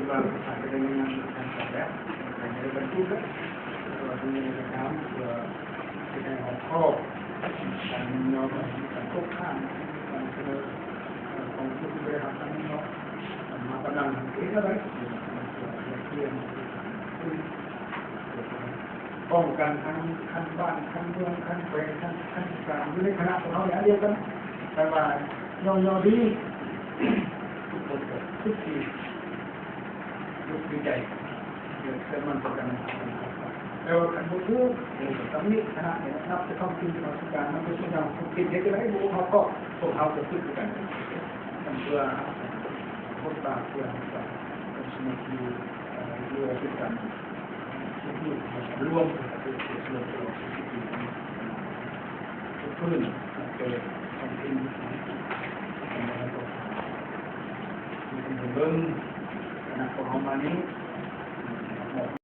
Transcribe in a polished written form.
คือว่าอาจจะเป็นงานการจัดแล้วแต่ในบรรทุกก็ตัวนี้นะครับตัวที่ในหัวข้อการยอมการควบข้ามการเสนอของผู้บริหารทั้งหมดมากำลังเองอะไรเพียงป้องกันทั้งขั้นบ้านขั้นเมืองขั้นแขวงขั้นกลางอยู่ในคณะของเขาอย่างเดียวกันแต่ว่ายอดีทุกคนทุกทีทุกทีใจเกิดขึ้นมันเป็นการแล้วการพูดถึงตรงนี้คณะเนี่ยนับจะต้องกินมาสุการนับจะต้องทำกินเด็กอะไรบุเขาก็พวกเขาจะพูดกันเพื่อบทบาทเพื่อสมัครอยู่ด้วยกันรวมเป็นส่วนตัวเพื่อนเกิดความจริงเบิ่งคณะของเรามานี้